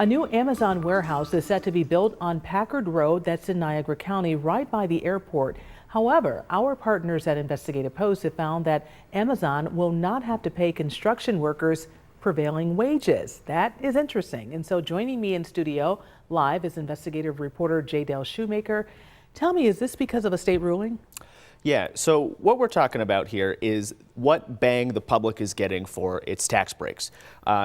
A new Amazon warehouse is set to be built on Packard Road, that's in Niagara County, right by the airport. However, our partners at Investigative Post have found that Amazon will not have to pay construction workers prevailing wages. That is interesting. And so joining me in studio live is investigative reporter J. Shoemaker. Tell me, is this because of a state ruling? Yeah, so what we're talking about here is what bang the public is getting for its tax breaks.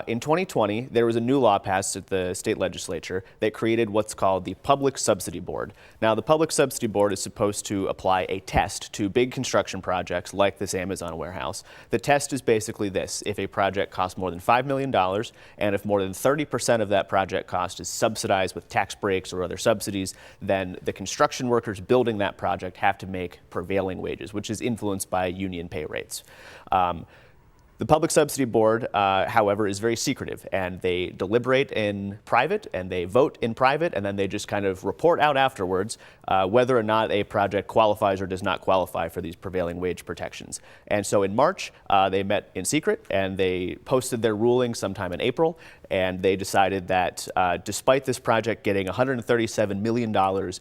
In 2020, there was a new law passed at the state legislature that created what's called the Public Subsidy Board. Now, the Public Subsidy Board is supposed to apply a test to big construction projects like this Amazon warehouse. The test is basically this: if a project costs more than $5 million and if more than 30% of that project cost is subsidized with tax breaks or other subsidies, then the construction workers building that project have to make prevailing wages, which is influenced by union pay rates. The Public Subsidy Board, however, is very secretive, and they deliberate in private and they vote in private, and then they just kind of report out afterwards whether or not a project qualifies or does not qualify for these prevailing wage protections. And so in March, they met in secret and they posted their ruling sometime in April, and they decided that despite this project getting $137 million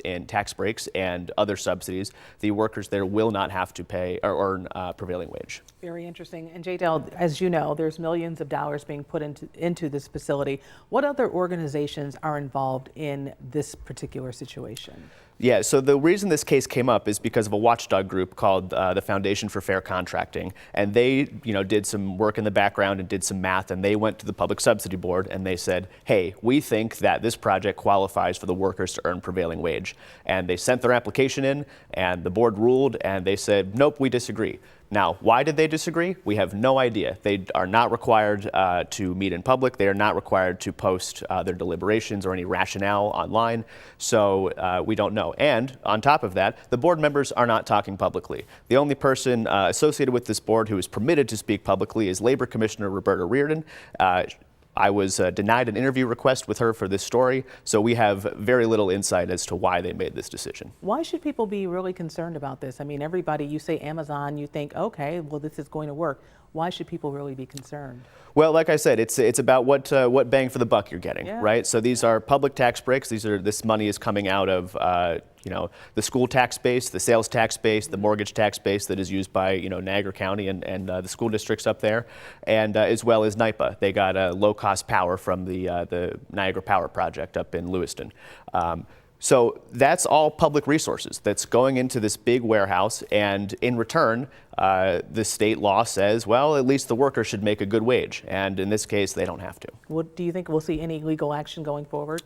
in tax breaks and other subsidies, the workers there will not have to pay or earn prevailing wage. Very interesting. And J-Del, as you know, there's millions of dollars being put into this facility. What other organizations are involved in this particular situation? Yeah, so the reason this case came up is because of a watchdog group called the Foundation for Fair Contracting, and they, did some work in the background and did some math, and they went to the Public Subsidy Board and they said, hey, we think that this project qualifies for the workers to earn prevailing wage. And they sent their application in, and the board ruled, and they said, nope, we disagree. Now, why did they disagree? We have no idea. They are not required to meet in public. They are not required to post their deliberations or any rationale online. So we don't know. And on top of that, the board members are not talking publicly. The only person associated with this board who is permitted to speak publicly is Labor Commissioner Roberta Reardon. I was denied an interview request with her for this story, so we have very little insight as to why they made this decision. Why should people be really concerned about this? I mean, everybody, you say Amazon, you think, okay, well, this is going to work. Why should people really be concerned? Well, like I said, it's about what bang for the buck you're getting, right? So these are public tax breaks. This money is coming out of the school tax base, the sales tax base, the mortgage tax base that is used by Niagara County and the school districts up there, and as well as NYPA. They got low-cost power from the Niagara Power Project up in Lewiston. So that's all public resources that's going into this big warehouse, and in return, the state law says, well, at least the workers should make a good wage, and in this case, they don't have to. Do you think we'll see any legal action going forward?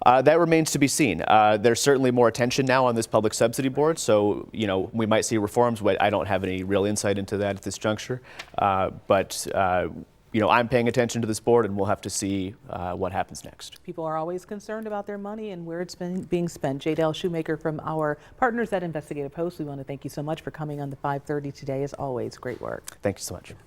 That remains to be seen. There's certainly more attention now on this Public Subsidy Board, so we might see reforms. I don't have any real insight into that at this juncture, but I'm paying attention to this board, and we'll have to see what happens next. People are always concerned about their money and where it's being spent. J. Shoemaker from our partners at Investigative Post, we want to thank you so much for coming on the 5:30 today. As always, great work. Thank you so much.